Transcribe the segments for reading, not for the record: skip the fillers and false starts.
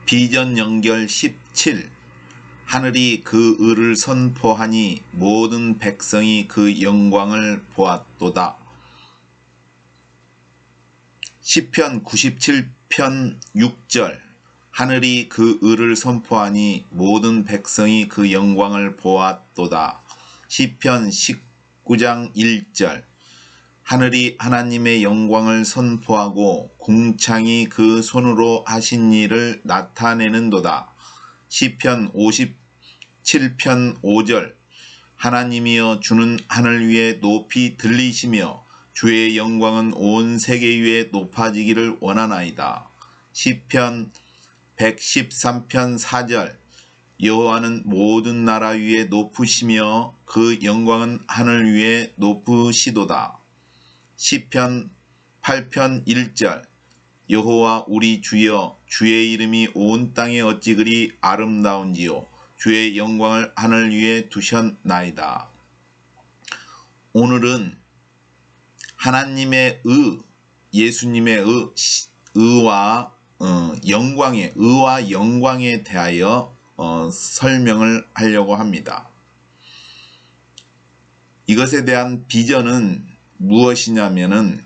비전 연결 17. 하늘이 그 의를 선포하니 모든 백성이 그 영광을 보았도다. 시편 97편 6절. 하늘이 그 의를 선포하니 모든 백성이 그 영광을 보았도다. 시편 19장 1절. 하늘이 하나님의 영광을 선포하고 궁창이 그 손으로 하신 일을 나타내는도다. 시편 57편 5절. 하나님이여 주는 하늘 위에 높이 들리시며 주의 영광은 온 세계 위에 높아지기를 원하나이다. 시편 113편 4절. 여호와는 모든 나라 위에 높으시며 그 영광은 하늘 위에 높으시도다. 시편 8편 1절. 여호와 우리 주여 주의 이름이 온 땅에 어찌 그리 아름다운지요 주의 영광을 하늘 위에 두셨나이다. 오늘은 하나님의 예수님의 의와 영광에 대하여 설명을 하려고 합니다. 이것에 대한 비전은 무엇이냐면은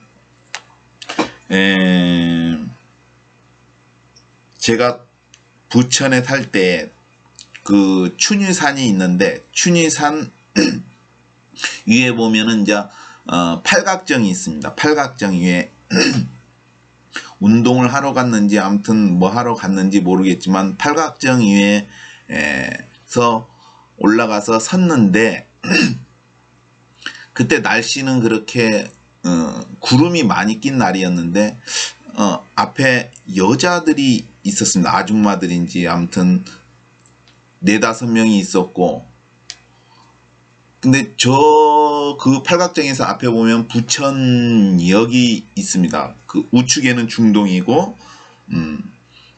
제가 부천에 살 때 그 춘위산이 있는데 춘위산 위에 보면은 이제 팔각정이 있습니다. 팔각정 위에 운동을 하러 갔는지 아무튼 뭐 하러 갔는지 모르겠지만 팔각정 위에서 올라가서 섰는데 그때 날씨는 그렇게 구름이 많이 낀 날이었는데 앞에 여자들이 있었습니다. 아줌마들인지 아무튼 4-5명이 있었고, 근데 그 팔각정에서 앞에 보면 부천역이 있습니다. 그 우측에는 중동이고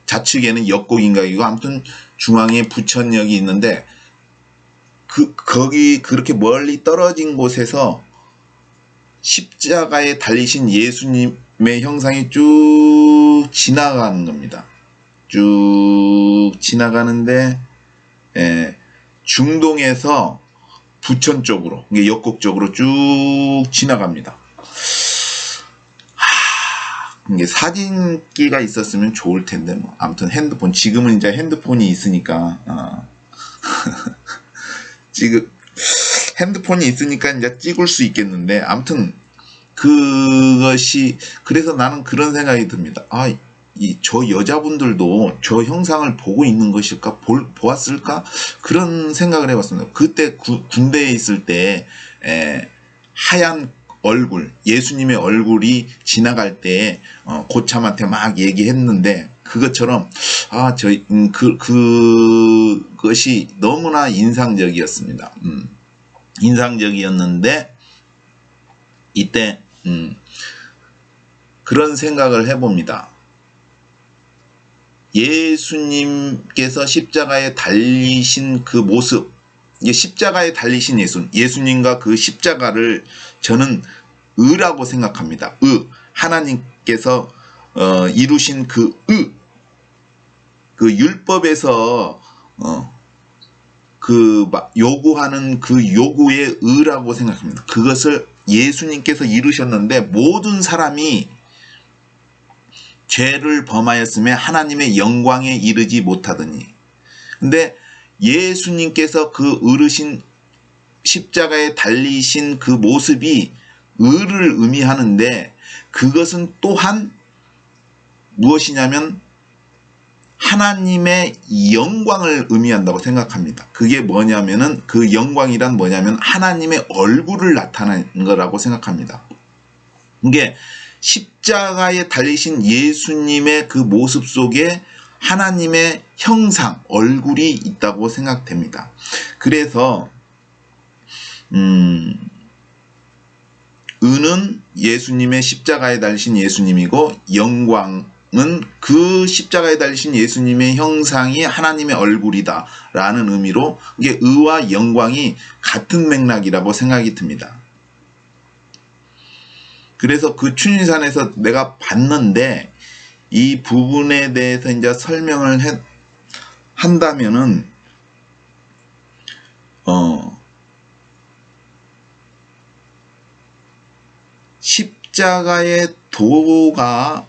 좌측에는 역곡인가이고 아무튼 중앙에 부천역이 있는데 거기 그렇게 멀리 떨어진 곳에서 십자가에 달리신 예수님의 형상이 쭉 지나가는 겁니다. 쭉 지나가는데 중동에서 부천 쪽으로, 역곡 쪽으로 쭉 지나갑니다. 이게 사진기가 있었으면 좋을 텐데, 뭐. 아무튼 핸드폰, 지금은 이제 핸드폰이 있으니까, 지금, 핸드폰이 있으니까 이제 찍을 수 있겠는데, 아무튼, 그래서 나는 그런 생각이 듭니다. 저 여자분들도 저 형상을 보고 있는 것일까? 보았을까? 그런 생각을 해봤습니다. 그때 군대에 있을 때, 하얀 얼굴, 예수님의 얼굴이 지나갈 때, 고참한테 막 얘기했는데, 그것처럼, 그것이 너무나 인상적이었습니다. 인상적이었는데, 이때, 그런 생각을 해봅니다. 예수님께서 십자가에 달리신 그 모습, 십자가에 달리신 예수님과 그 십자가를 저는 의라고 생각합니다. 하나님께서 이루신 그 율법에서 요구하는 그 요구의 의라고 생각합니다. 그것을 예수님께서 이루셨는데 모든 사람이 죄를 범하였음에 하나님의 영광에 이르지 못하더니, 근데 예수님께서 그 의르신 십자가에 달리신 그 모습이 의를 의미하는데 그것은 또한 무엇이냐면 하나님의 영광을 의미한다고 생각합니다. 그게 뭐냐면은 그 영광이란 뭐냐면 하나님의 얼굴을 나타내는 거라고 생각합니다. 이게 십자가에 달리신 예수님의 그 모습 속에 하나님의 형상, 얼굴이 있다고 생각됩니다. 그래서 의는 예수님의 십자가에 달리신 예수님이고 영광은 그 십자가에 달리신 예수님의 형상이 하나님의 얼굴이다 라는 의미로 이게 의와 영광이 같은 맥락이라고 생각이 듭니다. 그래서 그 춘인산에서 내가 봤는데 이 부분에 대해서 이제 설명을 한다면은 십자가의 도가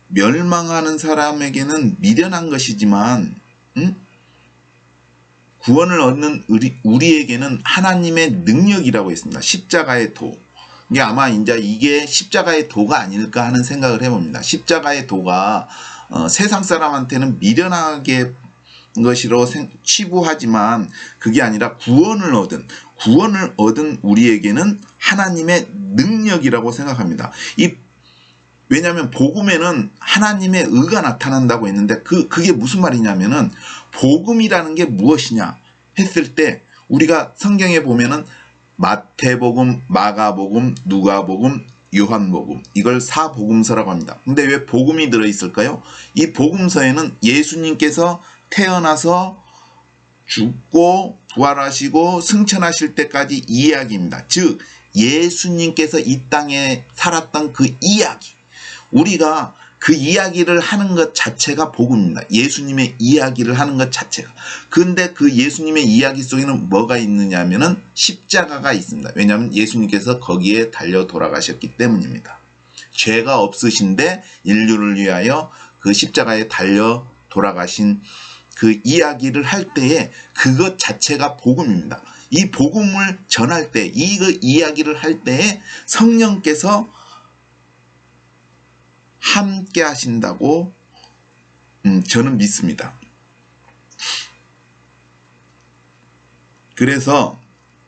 멸망하는 사람에게는 미련한 것이지만 구원을 얻는 우리에게는 하나님의 능력이라고 했습니다. 십자가의 도. 이게 아마 이게 십자가의 도가 아닐까 하는 생각을 해봅니다. 십자가의 도가 세상 사람한테는 미련하게 것이로 치부하지만 그게 아니라 구원을 얻은 우리에게는 하나님의 능력이라고 생각합니다. 왜냐하면 복음에는 하나님의 의가 나타난다고 했는데 그게 무슨 말이냐면은 복음이라는 게 무엇이냐 했을 때 우리가 성경에 보면은 마태복음, 마가복음, 누가복음, 요한복음 이걸 사복음서라고 합니다. 근데 왜 복음이 들어있을까요? 이 복음서에는 예수님께서 태어나서 죽고 부활하시고 승천하실 때까지 이야기입니다. 즉 예수님께서 이 땅에 살았던 그 이야기, 우리가 그 이야기를 하는 것 자체가 복음입니다. 예수님의 이야기를 하는 것 자체가. 근데 그 예수님의 이야기 속에는 뭐가 있느냐 하면은 십자가가 있습니다. 왜냐하면 예수님께서 거기에 달려 돌아가셨기 때문입니다. 죄가 없으신데 인류를 위하여 그 십자가에 달려 돌아가신 그 이야기를 할 때에 그것 자체가 복음입니다. 이 복음을 전할 때, 이야기를 할 때에 성령께서 함께 하신다고 저는 믿습니다. 그래서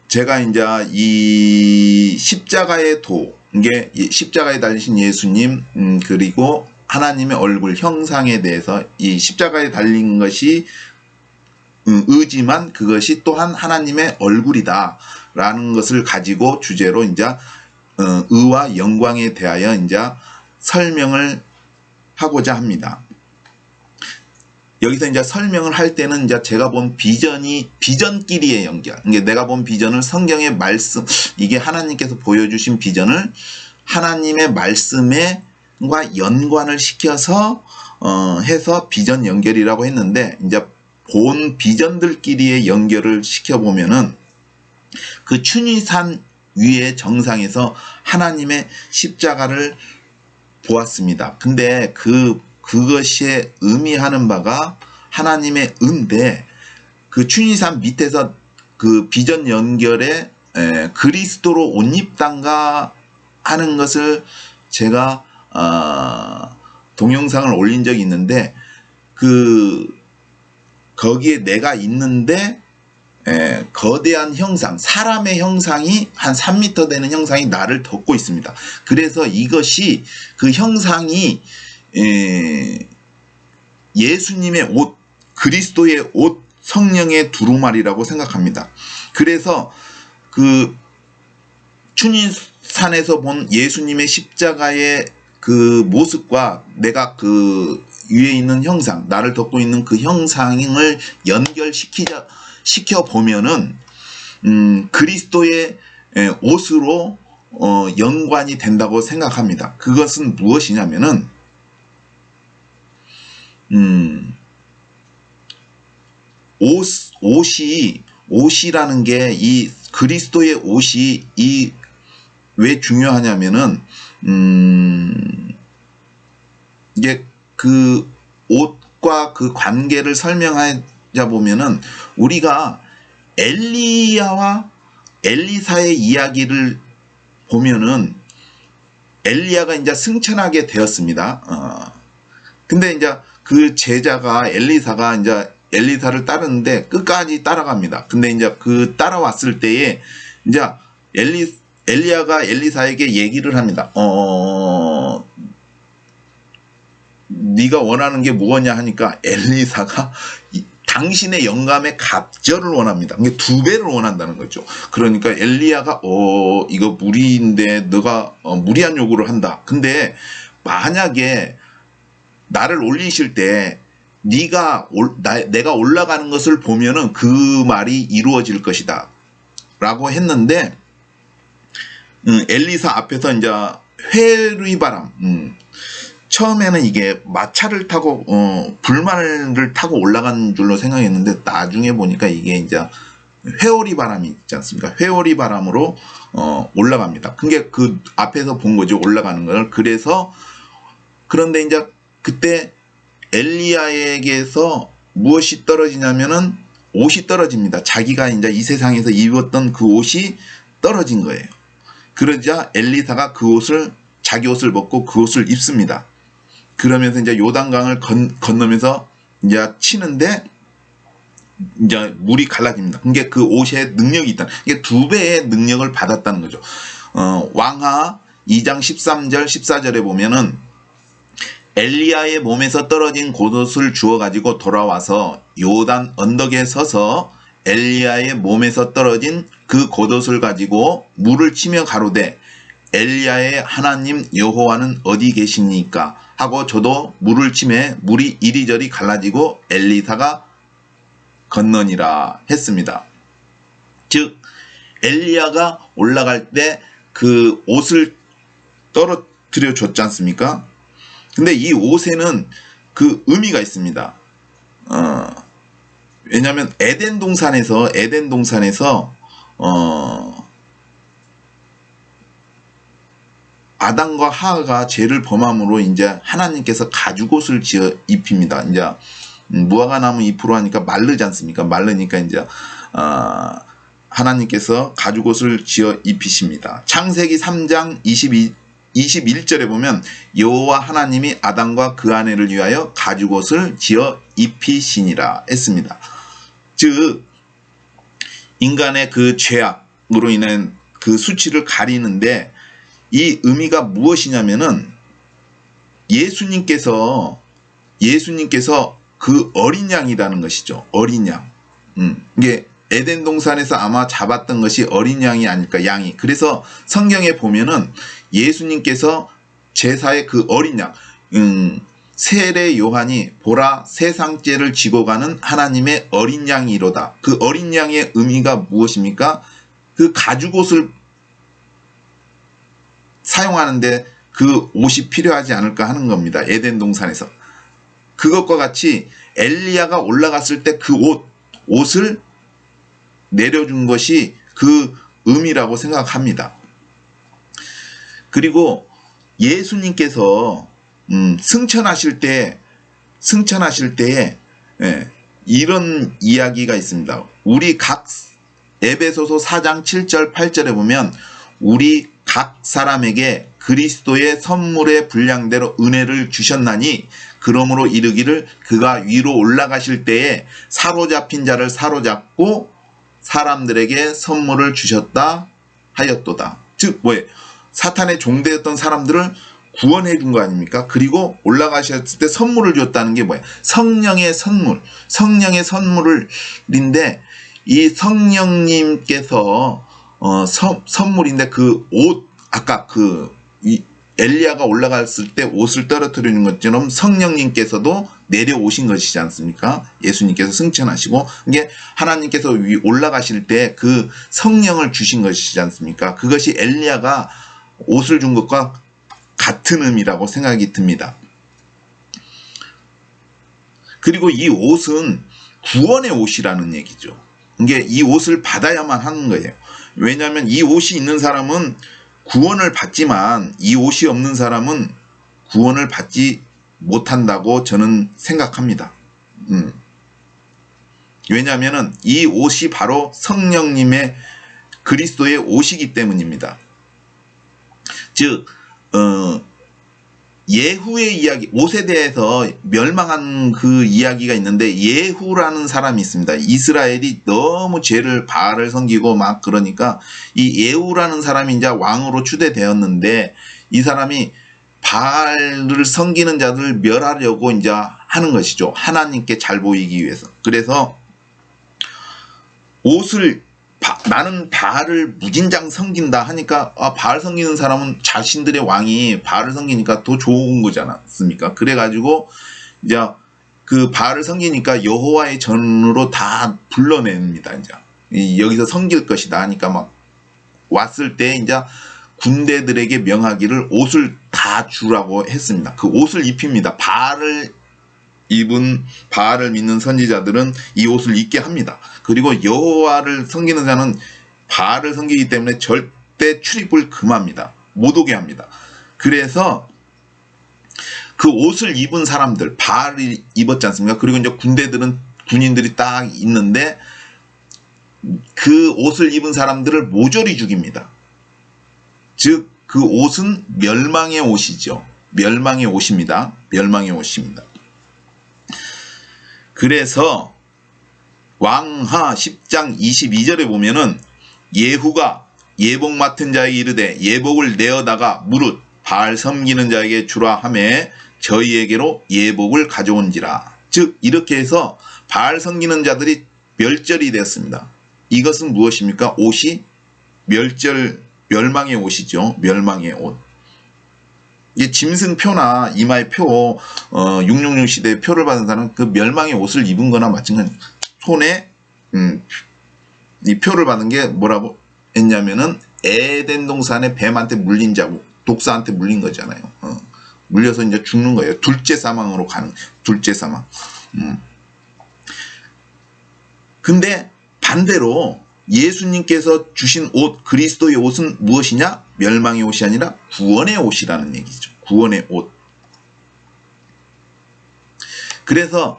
제가 이제 이 십자가의 도, 이게 십자가에 달리신 예수님, 그리고 하나님의 얼굴 형상에 대해서 이 십자가에 달린 것이 의지만 그것이 또한 하나님의 얼굴이다 라는 것을 가지고 주제로 이제 의와 영광에 대하여 이제 설명을 하고자 합니다. 여기서 이제 설명을 할 때는 이제 제가 본 비전끼리의 연결. 이게 내가 본 비전을 성경의 말씀, 이게 하나님께서 보여주신 비전을 하나님의 말씀과 연관을 시켜서 해서 비전 연결이라고 했는데, 이제 본 비전들끼리의 연결을 시켜보면은 그 추니산 위의 정상에서 하나님의 십자가를 보았습니다. 근데 그것이 의미하는 바가 하나님의 은데, 그 추니산 밑에서 그 비전 연결에 그리스도로 옷 입단가 하는 것을 제가 동영상을 올린 적이 있는데, 거기에 내가 있는데 거대한 형상, 사람의 형상이 한 3m 되는 형상이 나를 덮고 있습니다. 그래서 이것이 그 형상이 예수님의 옷, 그리스도의 옷, 성령의 두루마리라고 생각합니다. 그래서 그 추닌산에서 본 예수님의 십자가의 그 모습과 내가 그 위에 있는 형상, 나를 덮고 있는 그 형상을 연결시켜 보면은 그리스도의 옷으로 연관이 된다고 생각합니다. 그것은 무엇이냐면은 옷이라는 게, 이 그리스도의 옷이 왜 중요하냐면은 이게 그 옷과 그 관계를 설명하자 보면은, 우리가 엘리야와 엘리사의 이야기를 보면은 엘리야가 이제 승천하게 되었습니다. 근데 이제 그 제자가 엘리사가 이제 엘리사를 따르는데 끝까지 따라갑니다. 근데 이제 그 따라왔을 때에 이제 엘리야가 엘리사에게 얘기를 합니다. 네가 원하는 게 무엇냐 하니까 엘리사가 당신의 영감의 갑절을 원합니다. 이게 2배를 원한다는 거죠. 그러니까 엘리야가 이거 무리인데 너가 무리한 요구를 한다. 근데 만약에 나를 올리실 때 내가 올라가는 것을 보면은 그 말이 이루어질 것이다 라고 했는데, 엘리사 앞에서 이제 회의바람, 처음에는 이게 마차를 타고 불말을 타고 올라간 줄로 생각했는데 나중에 보니까 이게 이제 회오리 바람이 있지 않습니까? 회오리 바람으로 올라갑니다. 그게 그 앞에서 본 거죠. 올라가는 걸. 그래서 그런데 이제 그때 엘리야에게서 무엇이 떨어지냐면은 옷이 떨어집니다. 자기가 이제 이 세상에서 입었던 그 옷이 떨어진 거예요. 그러자 엘리사가 그 옷을 자기 옷을 벗고 그 옷을 입습니다. 그러면서 이제 요단강을 건너면서 이제 치는데 이제 물이 갈라집니다. 그게 그 옷에 능력이 있다. 이게 2배의 능력을 받았다는 거죠. 왕하 2장 13절 14절에 보면은 엘리야의 몸에서 떨어진 겉옷을 주워 가지고 돌아와서 요단 언덕에 서서 엘리야의 몸에서 떨어진 그 겉옷을 가지고 물을 치며 가로되 엘리야의 하나님 여호와는 어디 계십니까? 하고 저도 물을 치매 물이 이리저리 갈라지고 엘리사가 건너니라 했습니다. 즉 엘리야가 올라갈 때 그 옷을 떨어뜨려 줬지 않습니까? 근데 이 옷에는 그 의미가 있습니다. 왜냐하면 에덴 동산에서 아담과 하와가 죄를 범함으로 이제 하나님께서 가죽옷을 지어 입힙니다. 이제 무화과 나무 잎으로 하니까 마르지 않습니까? 마르니까 이제 하나님께서 가죽옷을 지어 입히십니다. 창세기 3장 21절에 보면 여호와 하나님이 아담과 그 아내를 위하여 가죽옷을 지어 입히시니라 했습니다. 즉 인간의 그 죄악으로 인한 그 수치를 가리는데 이 의미가 무엇이냐면은 예수님께서 그 어린 양이라는 것이죠. 어린 양. 이게 에덴 동산에서 아마 잡았던 것이 어린 양이 아닐까, 양이. 그래서 성경에 보면은 예수님께서 제사의 그 어린 양, 세례 요한이 보라 세상 죄를 지고 가는 하나님의 어린 양이로다. 그 어린 양의 의미가 무엇입니까? 그 가죽옷을 사용하는데 그 옷이 필요하지 않을까 하는 겁니다. 에덴 동산에서. 그것과 같이 엘리야가 올라갔을 때 그 옷을 내려준 것이 그 의미라고 생각합니다. 그리고 예수님께서 승천하실 때에 이런 이야기가 있습니다. 우리 각 에베소서 4장 7절 8절에 보면 우리 각 사람에게 그리스도의 선물의 분량대로 은혜를 주셨나니 그러므로 이르기를 그가 위로 올라가실 때에 사로잡힌 자를 사로잡고 사람들에게 선물을 주셨다 하였도다. 즉 뭐예요? 사탄의 종되었던 사람들을 구원해 준 거 아닙니까? 그리고 올라가셨을 때 선물을 줬다는 게 뭐예요? 성령의 선물인데 이 성령님께서 선물인데 그 옷, 아까 엘리야가 올라갔을 때 옷을 떨어뜨리는 것처럼 성령님께서도 내려오신 것이지 않습니까? 예수님께서 승천하시고 이게 하나님께서 올라가실 때 그 성령을 주신 것이지 않습니까? 그것이 엘리야가 옷을 준 것과 같은 의미라고 생각이 듭니다. 그리고 이 옷은 구원의 옷이라는 얘기죠. 이게 이 옷을 받아야만 하는 거예요. 왜냐하면 이 옷이 있는 사람은 구원을 받지만 이 옷이 없는 사람은 구원을 받지 못한다고 저는 생각합니다. 왜냐하면 이 옷이 바로 성령님의 그리스도의 옷이기 때문입니다. 즉 예후의 이야기, 옷에 대해서 멸망한 그 이야기가 있는데 예후라는 사람이 있습니다. 이스라엘이 너무 바알을 섬기고 막 그러니까 이 예후라는 사람이 이제 왕으로 추대되었는데 이 사람이 바알을 섬기는 자들을 멸하려고 이제 하는 것이죠. 하나님께 잘 보이기 위해서. 그래서 옷을 나는 바알을 무진장 섬긴다 하니까 바알 섬기는 사람은 자신들의 왕이 바알을 섬기니까 더 좋은 거지 않습니까? 그래가지고 이제 그 바알을 섬기니까 여호와의 전으로 다 불러냅니다. 이제 여기서 섬길 것이다 하니까 막 왔을 때 이제 군대들에게 명하기를 옷을 다 다 주라고 했습니다. 그 옷을 입힙니다. 바알을 믿는 선지자들은 이 옷을 입게 합니다. 그리고 여호와를 섬기는 자는 바알을 섬기기 때문에 절대 출입을 금합니다. 못 오게 합니다. 그래서 그 옷을 입은 사람들, 바알이 입었지 않습니까? 그리고 이제 군인들이 딱 있는데 그 옷을 입은 사람들을 모조리 죽입니다. 즉, 그 옷은 멸망의 옷이죠. 멸망의 옷입니다. 멸망의 옷입니다. 그래서 왕하 10장 22절에 보면은 예후가 예복 맡은 자에게 이르되 예복을 내어다가 무릇 바알 섬기는 자에게 주라 하매 저희에게로 예복을 가져온지라. 즉 이렇게 해서 바알 섬기는 자들이 멸절이 되었습니다. 이것은 무엇입니까? 옷이 멸망의 옷이죠. 멸망의 옷. 이게 짐승표나 이마의 표, 666 시대의 표를 받은 사람은 그 멸망의 옷을 입은 거나 마찬가지. 손에, 이 표를 받은 게 뭐라고 했냐면은 에덴 동산에 뱀한테 물린 자국, 독사한테 물린 거잖아요. 물려서 이제 죽는 거예요. 둘째 사망으로 가는, 둘째 사망. 근데 반대로 예수님께서 주신 옷, 그리스도의 옷은 무엇이냐? 멸망의 옷이 아니라 구원의 옷이라는 얘기죠. 구원의 옷. 그래서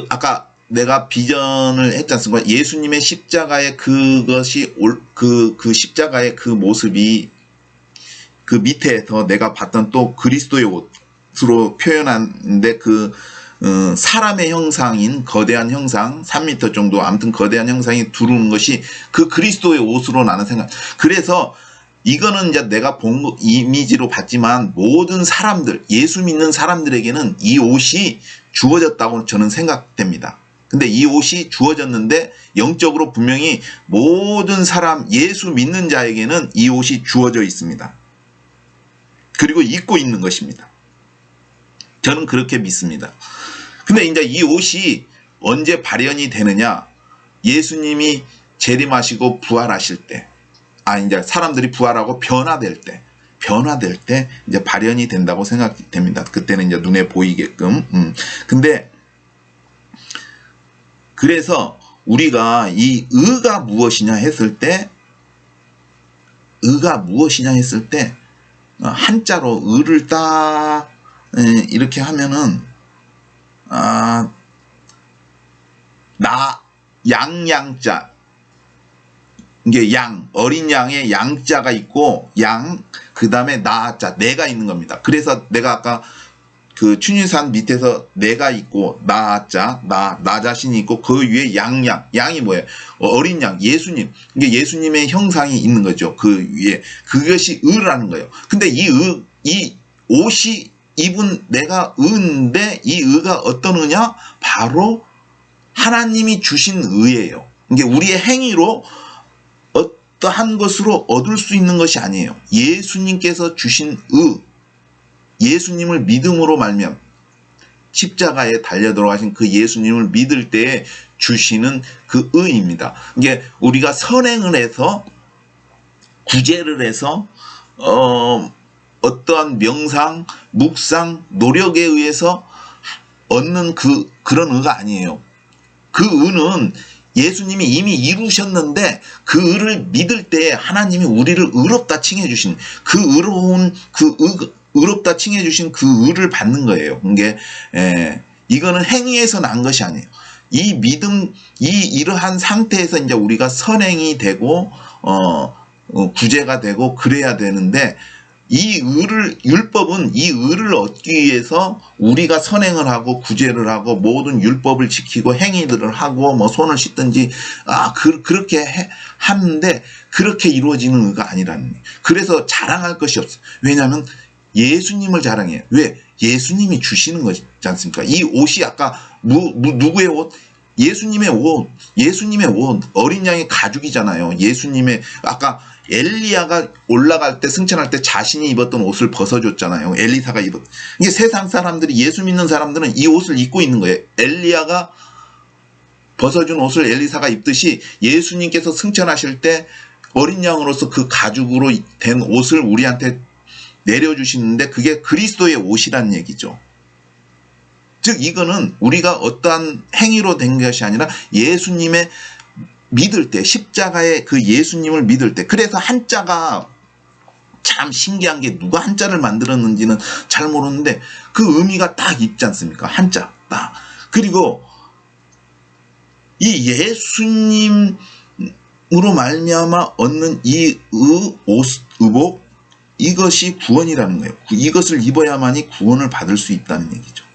아까 내가 비전을 했지 않습니까? 예수님의 십자가의 그것이 그 십자가의 그 모습이 그 밑에서 내가 봤던 또 그리스도의 옷으로 표현하는데 사람의 형상인 거대한 형상 3m 정도 아무튼 거대한 형상이 두르는 것이 그 그리스도의 옷으로 나는 생각. 그래서 이거는 이제 내가 본 이미지로 봤지만 모든 사람들, 예수 믿는 사람들에게는 이 옷이 주어졌다고 저는 생각됩니다. 근데 이 옷이 주어졌는데 영적으로 분명히 모든 사람, 예수 믿는 자에게는 이 옷이 주어져 있습니다. 그리고 입고 있는 것입니다. 저는 그렇게 믿습니다. 근데 이제 이 옷이 언제 발현이 되느냐? 예수님이 재림하시고 부활하실 때, 이제 사람들이 부활하고 변화될 때 이제 발현이 된다고 생각됩니다. 그때는 이제 눈에 보이게끔. 근데 그래서 우리가 이 의가 무엇이냐 했을 때, 한자로 의를 딱 이렇게 하면은 양자, 이게 어린 양의 양자가 있고 그 다음에 나자, 내가 있는 겁니다. 그래서 내가 아까 그 춘유산 밑에서 내가 있고 나자, 나 자신이 있고 그 위에 양이 뭐예요? 어린 양, 예수님. 이게 예수님의 형상이 있는 거죠. 그 위에. 그것이 의라는 거예요. 근데 이 옷이 입은 내가 의인데 이 의가 어떤 의냐? 바로 하나님이 주신 의예요. 이게 우리의 행위로 어떠한 것으로 얻을 수 있는 것이 아니에요. 예수님께서 주신 의, 예수님을 믿음으로 말미암아 십자가에 달려 들어가신 그 예수님을 믿을 때에 주시는 그 의입니다. 이게 우리가 선행을 해서 구제를 해서 어떠한 명상, 묵상, 노력에 의해서 얻는 그런 의가 아니에요. 그 의는 예수님이 이미 이루셨는데 그 의를 믿을 때 하나님이 우리를 의롭다 칭해 주신 그 의로운 의롭다 칭해 주신 그 의를 받는 거예요. 이게 이거는 행위에서 난 것이 아니에요. 이 믿음, 이러한 상태에서 이제 우리가 선행이 되고 구제가 되고 그래야 되는데 율법은 이 의를 얻기 위해서 우리가 선행을 하고 구제를 하고 모든 율법을 지키고 행위들을 하고 뭐 손을 씻든지 그렇게 하는데 그렇게 이루어지는 의가 아니라는 거예요. 그래서 자랑할 것이 없어요. 왜냐하면 예수님을 자랑해요. 왜? 예수님이 주시는 것이지 않습니까? 이 옷이 아까 누구의 옷? 예수님의 옷, 어린 양의 가죽이잖아요. 예수님의 아까 엘리야가 올라갈 때 승천할 때 자신이 입었던 옷을 벗어줬잖아요. 엘리사가 이게 세상 사람들이 예수 믿는 사람들은 이 옷을 입고 있는 거예요. 엘리야가 벗어준 옷을 엘리사가 입듯이 예수님께서 승천하실 때 어린 양으로서 그 가죽으로 된 옷을 우리한테 내려주시는데 그게 그리스도의 옷이란 얘기죠. 즉 이거는 우리가 어떠한 행위로 된 것이 아니라 예수님의 믿을 때, 십자가의 그 예수님을 믿을 때, 그래서 한자가 참 신기한 게 누가 한자를 만들었는지는 잘 모르는데 그 의미가 딱 있지 않습니까? 한자 딱. 그리고 이 예수님으로 말미암아 얻는 이 의복, 이것이 구원이라는 거예요. 이것을 입어야만이 구원을 받을 수 있다는 얘기죠.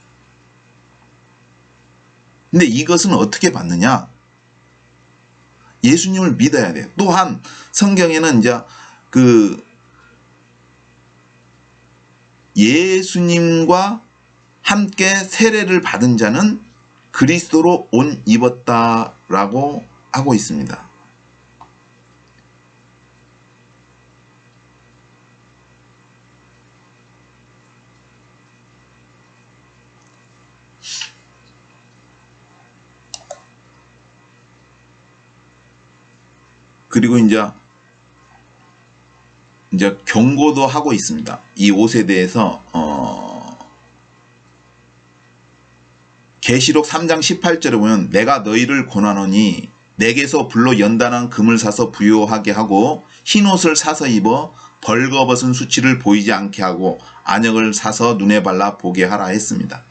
근데 이것은 어떻게 받느냐? 예수님을 믿어야 돼요. 또한 성경에는 이제 그 예수님과 함께 세례를 받은 자는 그리스도로 옷 입었다라고 하고 있습니다. 그리고 이제 경고도 하고 있습니다. 이 옷에 대해서 계시록 3장 18절에 보면 내가 너희를 권하노니 내게서 불로 연단한 금을 사서 부요하게 하고 흰옷을 사서 입어 벌거벗은 수치를 보이지 않게 하고 안역을 사서 눈에 발라 보게 하라 했습니다.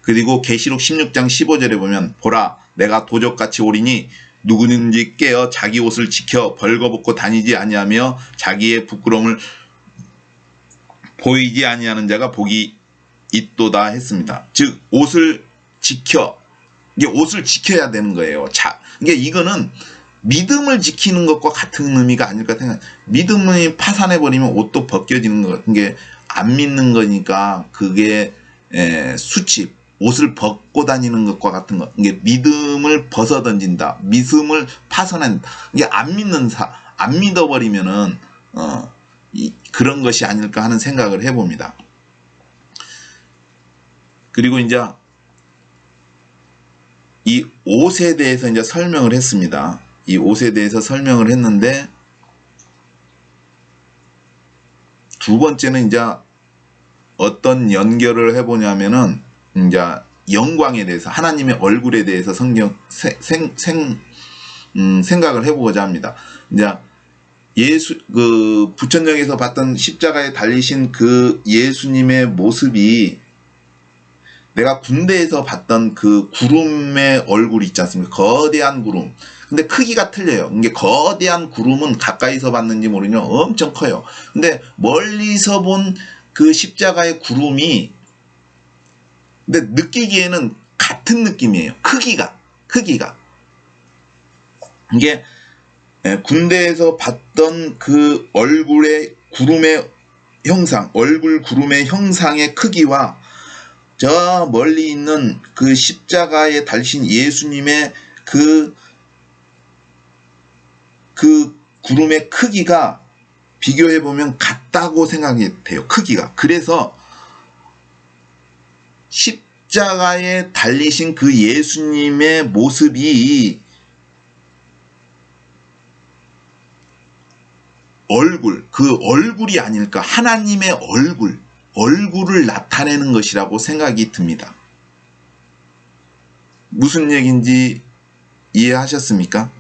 그리고 계시록 16장 15절에 보면 보라 내가 도적같이 오리니 누구든지 깨어 자기 옷을 지켜 벌거벗고 다니지 아니하며 자기의 부끄러움을 보이지 아니하는 자가 복이 있도다 했습니다. 즉 옷을 지켜, 이게 옷을 지켜야 되는 거예요. 이게 이거는 믿음을 지키는 것과 같은 의미가 아닐까 생각. 믿음을 파산해 버리면 옷도 벗겨지는 것 같은 게 안 믿는 거니까 그게 수치. 옷을 벗고 다니는 것과 같은 것. 이게 믿음을 벗어 던진다. 믿음을 파손한다. 이게 안 믿어버리면은, 그런 것이 아닐까 하는 생각을 해봅니다. 그리고 이제, 이 옷에 대해서 이제 설명을 했습니다. 이 옷에 대해서 설명을 했는데, 두 번째는 이제 어떤 연결을 해보냐면은, 이제 영광에 대해서 하나님의 얼굴에 대해서 생각을 해보고자 합니다. 이제 그 부천역에서 봤던 십자가에 달리신 그 예수님의 모습이 내가 군대에서 봤던 그 구름의 얼굴이 있지 않습니까? 거대한 구름. 근데 크기가 틀려요. 이게 거대한 구름은 가까이서 봤는지 모르지만 엄청 커요. 근데 멀리서 본 그 십자가의 구름이 근데 느끼기에는 같은 느낌이에요. 크기가. 이게 군대에서 봤던 그 얼굴의 구름의 형상, 얼굴 구름의 형상의 크기와 저 멀리 있는 그 십자가에 달리신 예수님의 그 구름의 크기가 비교해보면 같다고 생각이 돼요. 크기가. 그래서 십자가에 달리신 그 예수님의 모습이 그 얼굴이 아닐까. 하나님의 얼굴을 나타내는 것이라고 생각이 듭니다. 무슨 얘기인지 이해하셨습니까?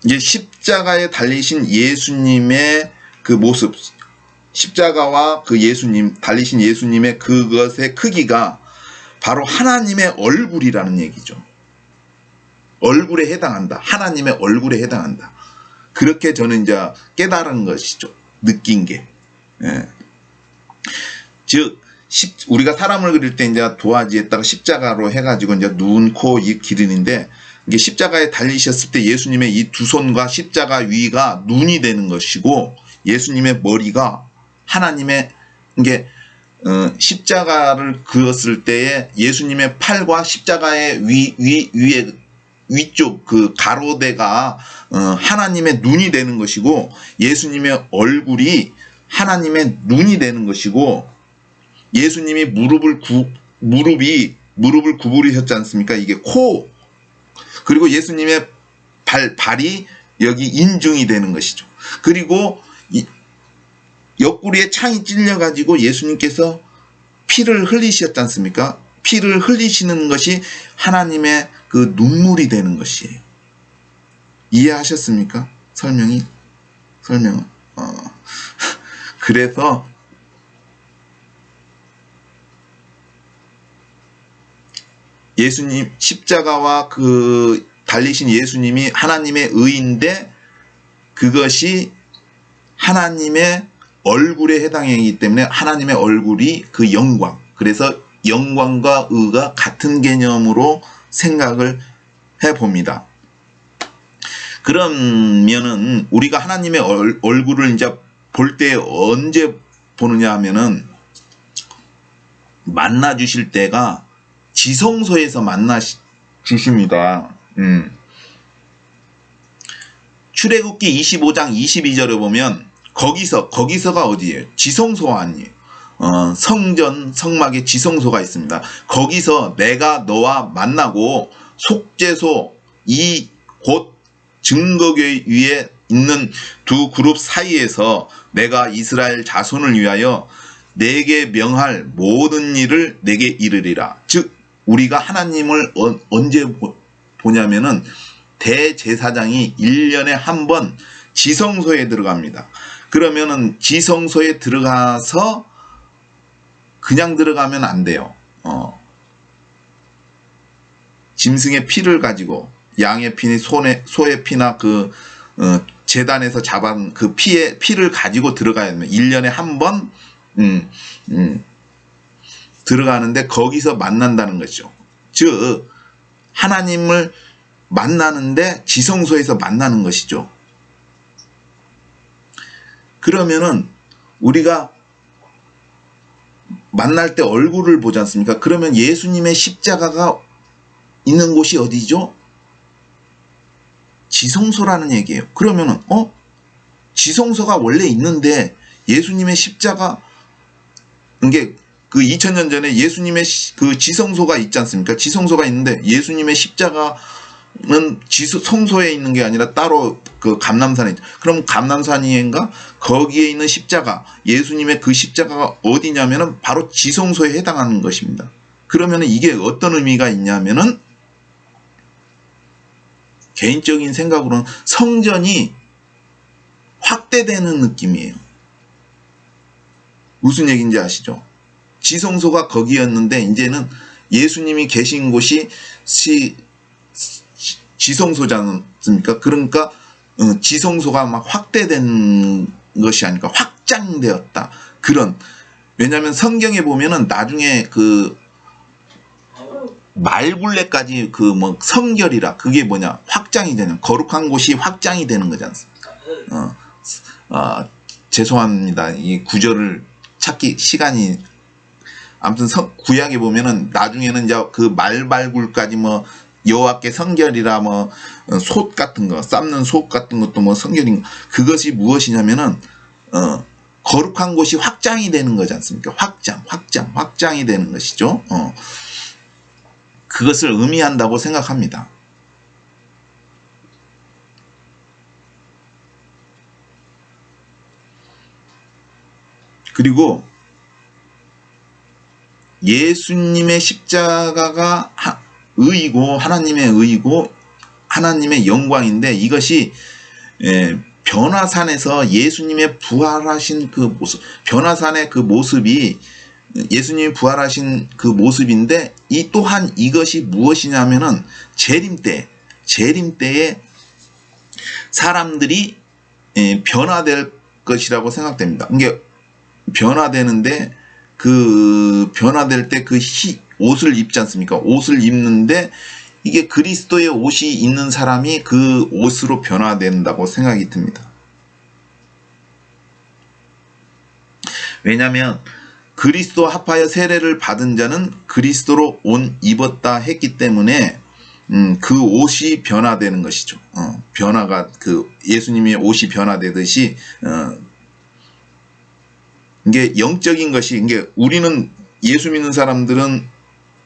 이제 십자가에 달리신 예수님의 그 모습, 십자가와 그 달리신 예수님의 그것의 크기가 바로 하나님의 얼굴이라는 얘기죠. 얼굴에 해당한다. 하나님의 얼굴에 해당한다. 그렇게 저는 이제 깨달은 것이죠. 느낀 게. 즉, 우리가 사람을 그릴 때 이제 도화지에다가 십자가로 해가지고 이제 눈, 코, 입 기르는데 이게 십자가에 달리셨을 때 예수님의 이 두 손과 십자가 위가 눈이 되는 것이고 예수님의 머리가 하나님의 이게 십자가를 그었을 때에 예수님의 팔과 십자가의 위쪽 그 가로대가 하나님의 눈이 되는 것이고 예수님의 얼굴이 하나님의 눈이 되는 것이고 예수님이 무릎을 구부리셨지 않습니까? 이게 코. 그리고 예수님의 발이 여기 인중이 되는 것이죠. 그리고 옆구리에 창이 찔려가지고 예수님께서 피를 흘리셨지 않습니까? 피를 흘리시는 것이 하나님의 그 눈물이 되는 것이에요. 이해하셨습니까? 설명은. 그래서 예수님 십자가와 그 달리신 예수님이 하나님의 의인데 그것이 하나님의 얼굴에 해당하기 때문에 하나님의 얼굴이 그 영광. 그래서 영광과 의가 같은 개념으로 생각을 해봅니다. 그러면은 우리가 하나님의 얼굴을 이제 볼 때 언제 보느냐 하면은 만나 주실 때가 지성소에서 만나 주십니다. 출애굽기 25장 22절에 보면 거기서가 어디예요? 지성소가 아니에요. 성전 성막에 지성소가 있습니다. 거기서 내가 너와 만나고 속죄소 이 곧 증거궤 위에 있는 두 그룹 사이에서 내가 이스라엘 자손을 위하여 내게 명할 모든 일을 내게 이르리라. 즉 우리가 하나님을 언제 보냐면은 대제사장이 1년에 한 번 지성소에 들어갑니다. 그러면은 지성소에 들어가서 그냥 들어가면 안 돼요. 짐승의 피를 가지고 양의 피니 소의 피나 그 제단에서 잡은 그 피를 가지고 들어가야 됩니다. 1년에 한 번 들어가는데 거기서 만난다는 것이죠. 즉 하나님을 만나는데 지성소에서 만나는 것이죠. 그러면은 우리가 만날 때 얼굴을 보지 않습니까? 그러면 예수님의 십자가가 있는 곳이 어디죠? 지성소라는 얘기예요. 그러면은 지성소가 원래 있는데 예수님의 십자가 이게 그 2000년 전에 예수님의 그 지성소가 있지 않습니까? 지성소가 있는데 예수님의 십자가는 성소에 있는 게 아니라 따로 그 감람산에 있죠. 그럼 감람산인가? 거기에 있는 십자가, 예수님의 그 십자가가 어디냐면은 바로 지성소에 해당하는 것입니다. 그러면은 이게 어떤 의미가 있냐면은 개인적인 생각으로는 성전이 확대되는 느낌이에요. 무슨 얘기인지 아시죠? 지성소가 거기였는데 이제는 예수님이 계신 곳이 지성소지 않습니까? 그러니까 지성소가 막 확대된 것이 아니라 확장되었다. 그런, 왜냐하면 성경에 보면은 나중에 그 말굴레까지 그 뭐 성결이라 그게 뭐냐 확장이 되는, 거룩한 곳이 확장이 되는 거지 않습니까? 죄송합니다. 이 구절을 찾기 시간이, 아무튼 구약에 보면은 나중에는 이제 그 말발굴까지 뭐 여호와께 성결이라 뭐 솥 같은 거, 삶는 솥 같은 것도 뭐 성결인 거, 그것이 무엇이냐면은 거룩한 곳이 확장이 되는 거지 않습니까? 확장이 되는 것이죠. 그것을 의미한다고 생각합니다. 그리고 예수님의 십자가가 의이고 하나님의 의이고 하나님의 영광인데, 이것이 변화산에서 예수님의 부활하신 그 모습, 변화산의 그 모습이 예수님이 부활하신 그 모습인데, 이 또한 이것이 무엇이냐면은 재림 때에 사람들이 변화될 것이라고 생각됩니다. 이게 변화되는데, 그 변화될 때 그 옷을 입지 않습니까? 옷을 입는데 이게 그리스도의 옷이 있는 사람이 그 옷으로 변화된다고 생각이 듭니다. 왜냐하면 그리스도 합하여 세례를 받은 자는 그리스도로 옷 입었다 했기 때문에 그 옷이 변화되는 것이죠. 변화가, 그 예수님의 옷이 변화되듯이 이게 영적인 것이, 이게 우리는 예수 믿는 사람들은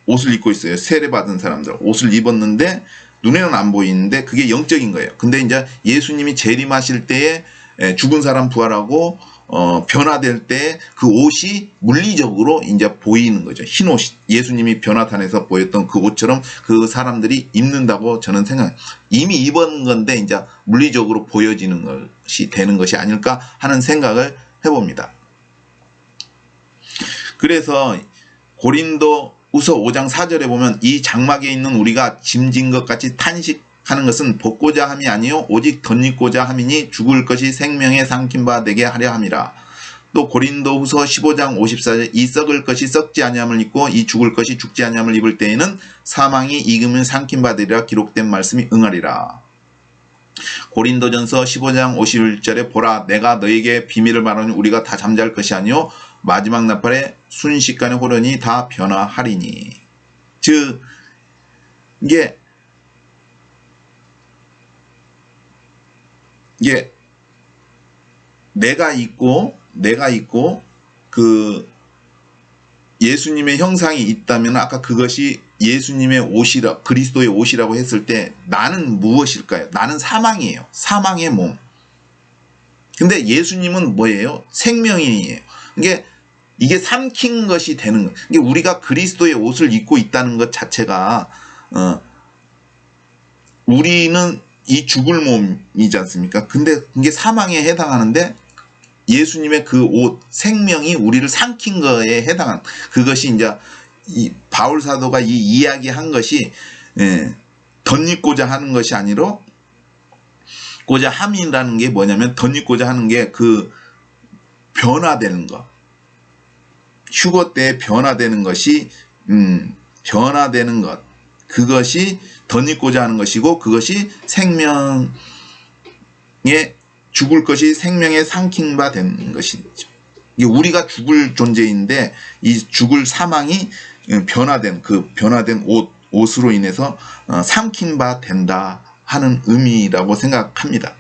옷을 입고 있어요. 세례 받은 사람들 옷을 입었는데 눈에는 안 보이는데 그게 영적인 거예요. 근데 이제 예수님이 재림하실 때에 죽은 사람 부활하고 변화될 때 그 옷이 물리적으로 이제 보이는 거죠. 흰 옷이 예수님이 변화탄에서 보였던 그 옷처럼 그 사람들이 입는다고 저는 생각해요. 이미 입은 건데 이제 물리적으로 보여지는 것이 되는 것이 아닐까 하는 생각을 해봅니다. 그래서 고린도후서 5장 4절에 보면 이 장막에 있는 우리가 짐진 것 같이 탄식하는 것은 벗고자 함이 아니요 오직 덧입고자 함이니 죽을 것이 생명에 삼킨 바 되게 하려 함이라. 또 고린도후서 15장 54절 이 썩을 것이 썩지 아니함을 입고 이 죽을 것이 죽지 아니함을 입을 때에는 사망이 익으면 삼킨 바 되리라 기록된 말씀이 응하리라. 고린도전서 15장 51절에 보라 내가 너에게 비밀을 말하니 우리가 다 잠잘 것이 아니요 마지막 나팔에 순식간에 호련히 다 변화하리니. 즉 이게 내가 있고 그 예수님의 형상이 있다면 아까 그것이 예수님의 옷이라 그리스도의 옷이라고 했을 때 나는 무엇일까요? 나는 사망이에요. 사망의 몸. 근데 예수님은 뭐예요? 생명이에요. 이게 삼킨 것이 되는 거예요. 이게 우리가 그리스도의 옷을 입고 있다는 것 자체가 우리는 이 죽을 몸이지 않습니까? 근데 이게 사망에 해당하는데 예수님의 그 옷, 생명이 우리를 삼킨 거에 해당한 그것이 이제 이 바울 사도가 이 이야기한 것이 덧입고자 하는 것이 아니라 고자 함이라는 게 뭐냐면 덧입고자 하는 게 그 변화되는 것. 휴거 때 변화되는 것이 변화되는 것. 그것이 덧입고자 하는 것이고 그것이 생명에 죽을 것이 생명에 삼킨 바 된 것이죠. 우리가 죽을 존재인데 이 죽을 사망이 변화된 그 변화된 옷으로 인해서 삼킨 바 된다 하는 의미라고 생각합니다.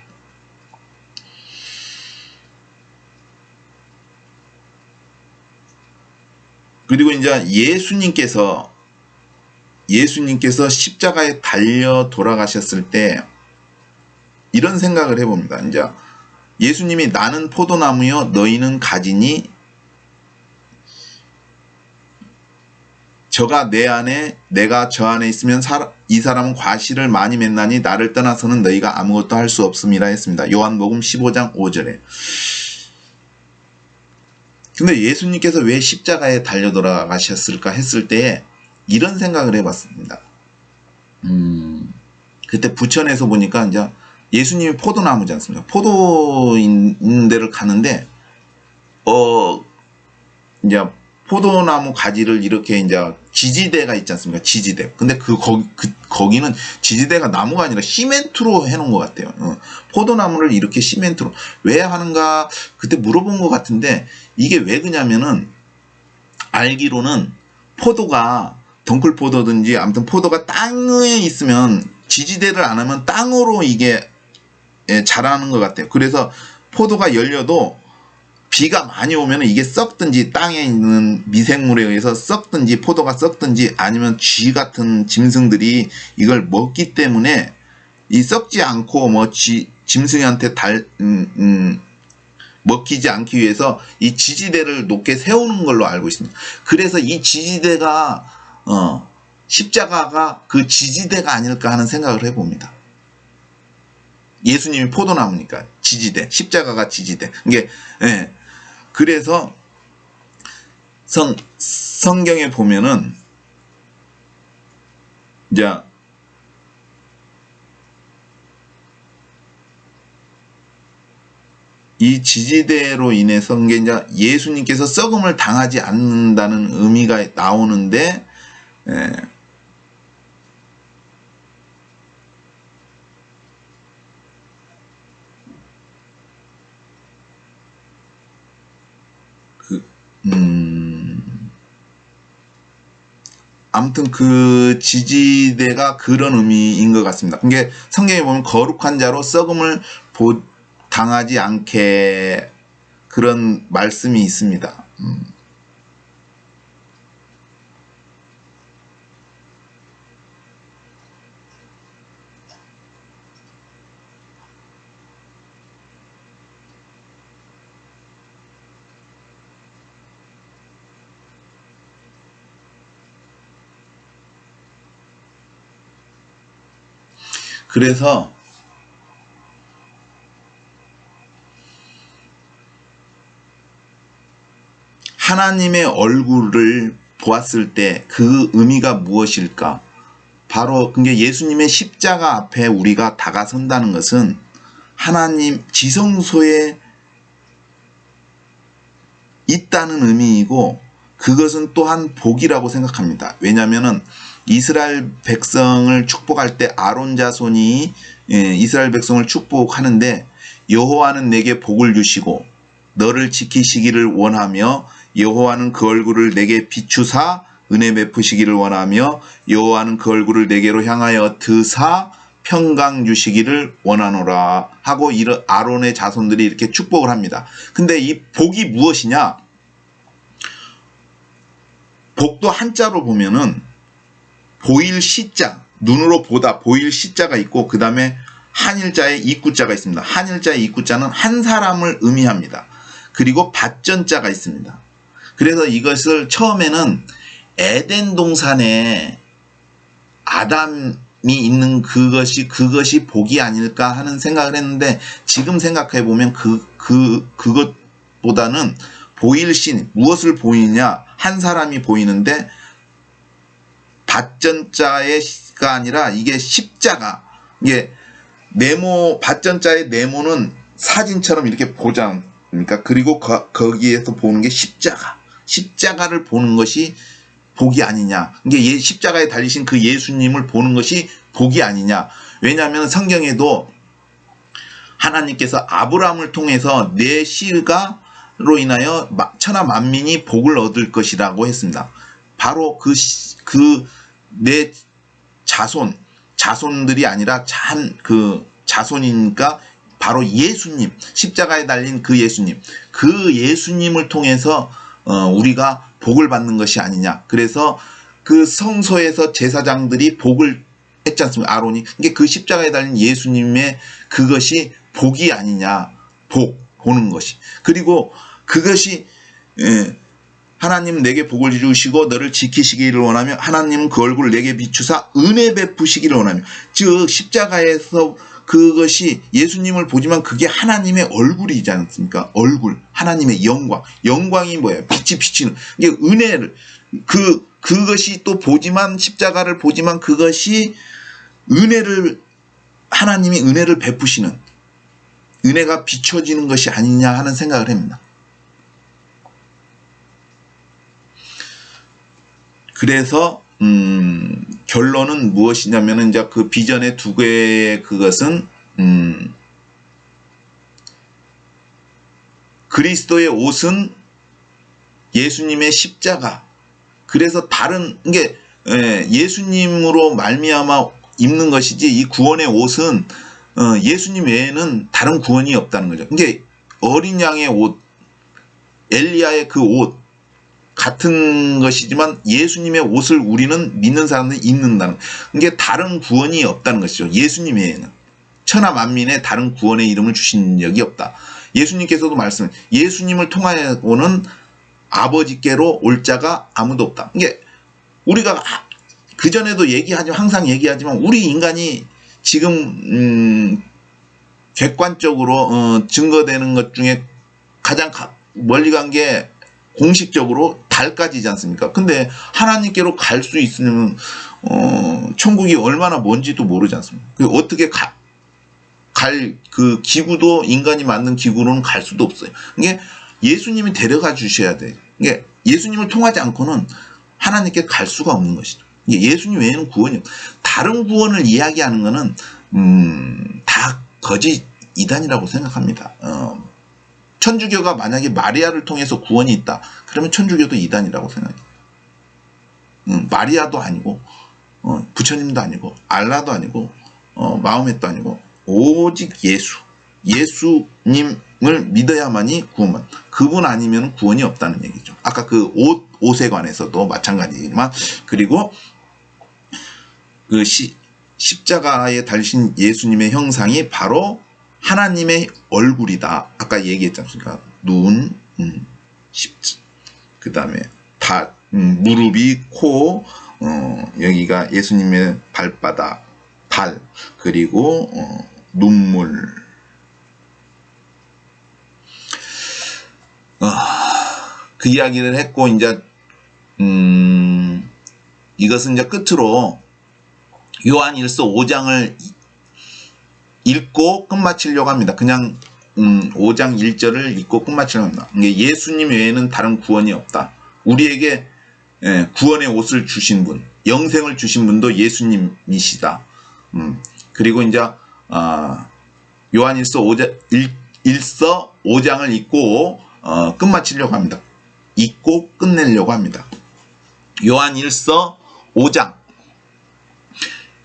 그리고 이제 예수님께서 십자가에 달려 돌아가셨을 때 이런 생각을 해봅니다. 이제 예수님이 나는 포도나무요 너희는 가지니 저가 내 안에 내가 저 안에 있으면 이 사람은 과실을 많이 맺나니 나를 떠나서는 너희가 아무것도 할 수 없음이라 했습니다. 요한복음 15장 5절에. 근데 예수님께서 왜 십자가에 달려 돌아가셨을까 했을 때 이런 생각을 해봤습니다. 그때 부천에서 보니까 이제 예수님이 포도나무지 않습니까? 포도 있는 데를 가는데 이제 포도나무 가지를 이렇게 이제 지지대가 있지 않습니까? 지지대. 근데 거기는 지지대가 나무가 아니라 시멘트로 해놓은 것 같아요. 포도나무를 이렇게 시멘트로 왜 하는가 그때 물어본 것 같은데 이게 왜 그냐면은 알기로는 포도가 덩쿨포도든지 아무튼 포도가 땅에 있으면 지지대를 안 하면 땅으로 이게 자라는 것 같아요. 그래서 포도가 열려도 비가 많이 오면 이게 썩든지 땅에 있는 미생물에 의해서 썩든지 포도가 썩든지 아니면 쥐 같은 짐승들이 이걸 먹기 때문에 이 썩지 않고 뭐 짐승한테 먹히지 않기 위해서 이 지지대를 높게 세우는 걸로 알고 있습니다. 그래서 이 지지대가 십자가가 그 지지대가 아닐까 하는 생각을 해봅니다. 예수님이 포도나무니까 지지대, 십자가가 지지대. 이게 그래서 성경에 보면은 이제 이 지지대로 인해서 이제 예수님께서 썩음을 당하지 않는다는 의미가 나오는데 아무튼 그 지지대가 그런 의미인 것 같습니다. 그게 성경에 보면 거룩한 자로 썩음을 당하지 않게 그런 말씀이 있습니다. 그래서 하나님의 얼굴을 보았을 때 그 의미가 무엇일까? 바로 그게 예수님의 십자가 앞에 우리가 다가선다는 것은 하나님 지성소에 있다는 의미이고, 그것은 또한 복이라고 생각합니다. 왜냐하면 이스라엘 백성을 축복할 때 아론 자손이 이스라엘 백성을 축복하는데, 여호와는 내게 복을 주시고 너를 지키시기를 원하며 여호와는 그 얼굴을 내게 비추사 은혜 베푸시기를 원하며 여호와는 그 얼굴을 내게로 향하여 드사 평강 주시기를 원하노라 하고 아론의 자손들이 이렇게 축복을 합니다. 근데 이 복이 무엇이냐? 복도 한자로 보면은 보일 시자, 눈으로 보다 보일 시자가 있고, 그 다음에 한일자에 이구자가 있습니다. 한일자의 이구자는 한 사람을 의미합니다. 그리고 밭전자가 있습니다. 그래서 이것을 처음에는 에덴 동산에 아담이 있는 그것이 복이 아닐까 하는 생각을 했는데, 지금 생각해 보면 그것보다는 보일 신, 무엇을 보이냐? 한 사람이 보이는데, 밭전자가 아니라 이게 십자가, 이게 밭전자의 네모는 사진처럼 이렇게 보자. 그러니까 그리고 거기에서 보는 게 십자가를 보는 것이 복이 아니냐. 이게 십자가에 달리신 그 예수님을 보는 것이 복이 아니냐. 왜냐하면 성경에도 하나님께서 아브라함을 통해서 내 씨가로 인하여 천하 만민이 복을 얻을 것이라고 했습니다. 바로 내 자손들이 아니라 자손이니까 바로 예수님, 십자가에 달린 그 예수님을 통해서 우리가 복을 받는 것이 아니냐. 그래서 그 성소에서 제사장들이 복을 했지 않습니까? 아론이. 이게 그 십자가에 달린 예수님의 그것이 복이 아니냐. 보는 것이. 그리고 그것이 하나님 내게 복을 주시고 너를 지키시기를 원하며 하나님은 그 얼굴을 내게 비추사 은혜 베푸시기를 원하며, 즉 십자가에서 그것이 예수님을 보지만 그게 하나님의 얼굴이지 않습니까? 얼굴, 하나님의 영광이 뭐예요? 빛이 비치는, 이게 은혜를, 그것이 또 보지만, 십자가를 보지만 그것이 하나님이 은혜를 베푸시는, 은혜가 비춰지는 것이 아니냐 하는 생각을 합니다. 그래서 결론은 무엇이냐면은 이제 그 비전의 두 개의 그것은 그리스도의 옷은 예수님의 십자가. 그래서 이게 예수님으로 말미암아 입는 것이지, 이 구원의 옷은 예수님 외에는 다른 구원이 없다는 거죠. 이게 어린 양의 옷, 엘리야의 그 옷 같은 것이지만 예수님의 옷을 우리는 믿는 사람들이 입는다는, 이게 다른 구원이 없다는 것이죠. 예수님 외에는 천하 만민에 다른 구원의 이름을 주신 적이 없다. 예수님께서도 예수님을 통하여는 아버지께로 올 자가 아무도 없다. 이게 우리가 그전에도 항상 얘기하지만 우리 인간이 지금 객관적으로 증거되는 것 중에 가장 멀리 간 게 공식적으로 달까지지 않습니까? 근데 하나님께로 갈 수 있으면 천국이 얼마나 먼지도 모르지 않습니까? 어떻게 그 기구도 인간이 만든 기구로는 갈 수도 없어요. 이게 예수님이 데려가 주셔야 돼요. 이게 예수님을 통하지 않고는 하나님께 갈 수가 없는 것이죠. 이게 예수님 외에는 구원이 없어요. 다른 구원을 이야기하는 것은 다 거짓 이단이라고 생각합니다. 천주교가 만약에 마리아를 통해서 구원이 있다, 그러면 천주교도 이단이라고 생각해요. 마리아도 아니고 부처님도 아니고 알라도 아니고 마호멧도 아니고 오직 예수님을 믿어야만이 구원만. 그분 아니면 구원이 없다는 얘기죠. 아까 그 옷에 관해서도 마찬가지지만, 그리고 그 십자가에 달리신 예수님의 형상이 바로 하나님의 얼굴이다. 아까 얘기했지 않습니까? 눈, 그 다음에 무릎이 코, 여기가 예수님의 발바닥, 발, 그리고 눈물. 그 이야기를 했고, 이제 이것은 이제 끝으로 요한일서 5장을 읽고 끝마치려고 합니다. 그냥 5장 1절을 읽고 끝마치려고 합니다. 예수님 외에는 다른 구원이 없다. 우리에게 구원의 옷을 주신 분, 영생을 주신 분도 예수님이시다. 그리고 이제 요한일서 5장을 읽고 끝마치려고 합니다. 읽고 끝내려고 합니다. 요한일서 5장.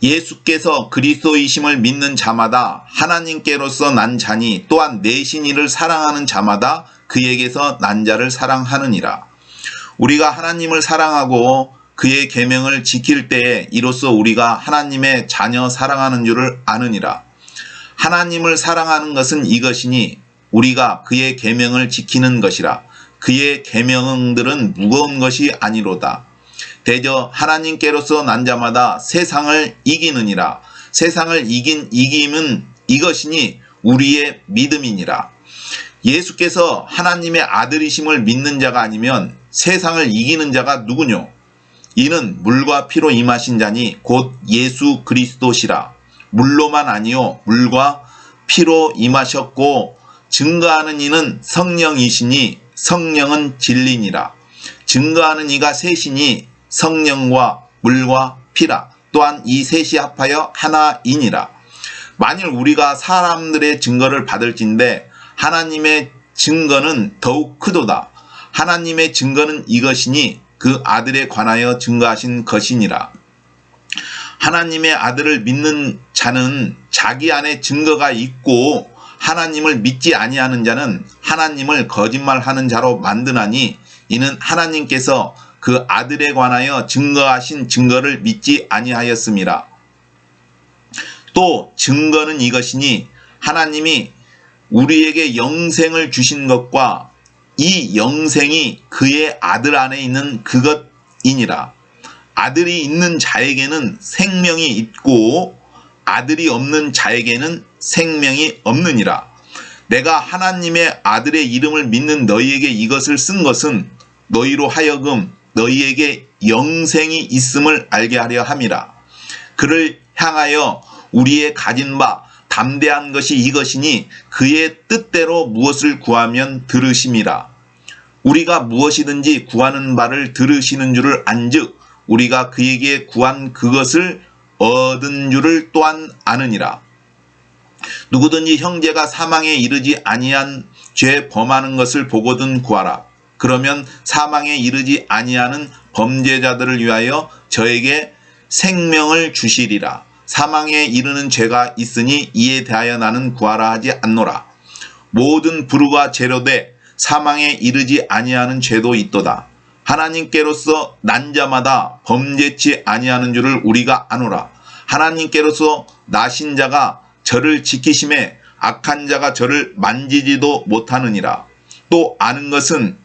예수께서 그리스도이심을 믿는 자마다 하나님께로서 난 자니 또한 내신 이를 사랑하는 자마다 그에게서 난 자를 사랑하느니라. 우리가 하나님을 사랑하고 그의 계명을 지킬 때에 이로써 우리가 하나님의 자녀 사랑하는 줄을 아느니라. 하나님을 사랑하는 것은 이것이니 우리가 그의 계명을 지키는 것이라. 그의 계명들은 무거운 것이 아니로다. 대저 하나님께로서 난 자마다 세상을 이기느니라. 세상을 이김은 이것이니 우리의 믿음이니라. 예수께서 하나님의 아들이심을 믿는 자가 아니면 세상을 이기는 자가 누구뇨? 이는 물과 피로 임하신 자니 곧 예수 그리스도시라. 물로만 아니요 물과 피로 임하셨고 증거하는 이는 성령이시니 성령은 진리니라. 증거하는 이가 셋이니 성령과 물과 피라. 또한 이 셋이 합하여 하나이니라. 만일 우리가 사람들의 증거를 받을진대 하나님의 증거는 더욱 크도다. 하나님의 증거는 이것이니 그 아들에 관하여 증거하신 것이니라. 하나님의 아들을 믿는 자는 자기 안에 증거가 있고 하나님을 믿지 아니하는 자는 하나님을 거짓말하는 자로 만드나니 이는 하나님께서 그 아들에 관하여 증거하신 증거를 믿지 아니하였음이라. 또 증거는 이것이니 하나님이 우리에게 영생을 주신 것과 이 영생이 그의 아들 안에 있는 그것이니라. 아들이 있는 자에게는 생명이 있고 아들이 없는 자에게는 생명이 없느니라. 내가 하나님의 아들의 이름을 믿는 너희에게 이것을 쓴 것은 너희로 하여금 너희에게 영생이 있음을 알게 하려 함이라. 그를 향하여 우리의 가진 바 담대한 것이 이것이니 그의 뜻대로 무엇을 구하면 들으심이라. 우리가 무엇이든지 구하는 바를 들으시는 줄을 안즉 우리가 그에게 구한 그것을 얻은 줄을 또한 아느니라. 누구든지 형제가 사망에 이르지 아니한 죄 범하는 것을 보거든 구하라. 그러면 사망에 이르지 아니하는 범죄자들을 위하여 저에게 생명을 주시리라. 사망에 이르는 죄가 있으니 이에 대하여 나는 구하라 하지 않노라. 모든 불의가 재료되 사망에 이르지 아니하는 죄도 있도다. 하나님께로서 난 자마다 범죄치 아니하는 줄을 우리가 아노라. 하나님께로서 나신 자가 저를 지키심에 악한 자가 저를 만지지도 못하느니라. 또 아는 것은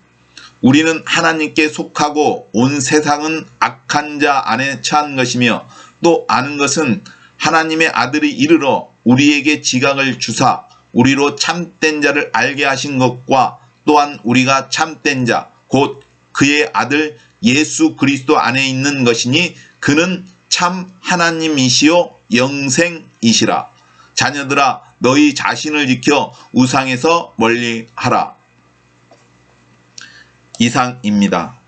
우리는 하나님께 속하고 온 세상은 악한 자 안에 처한 것이며 또 아는 것은 하나님의 아들이 이르러 우리에게 지각을 주사 우리로 참된 자를 알게 하신 것과 또한 우리가 참된 자 곧 그의 아들 예수 그리스도 안에 있는 것이니 그는 참 하나님이시요 영생이시라. 자녀들아 너희 자신을 지켜 우상에서 멀리하라. 이상입니다.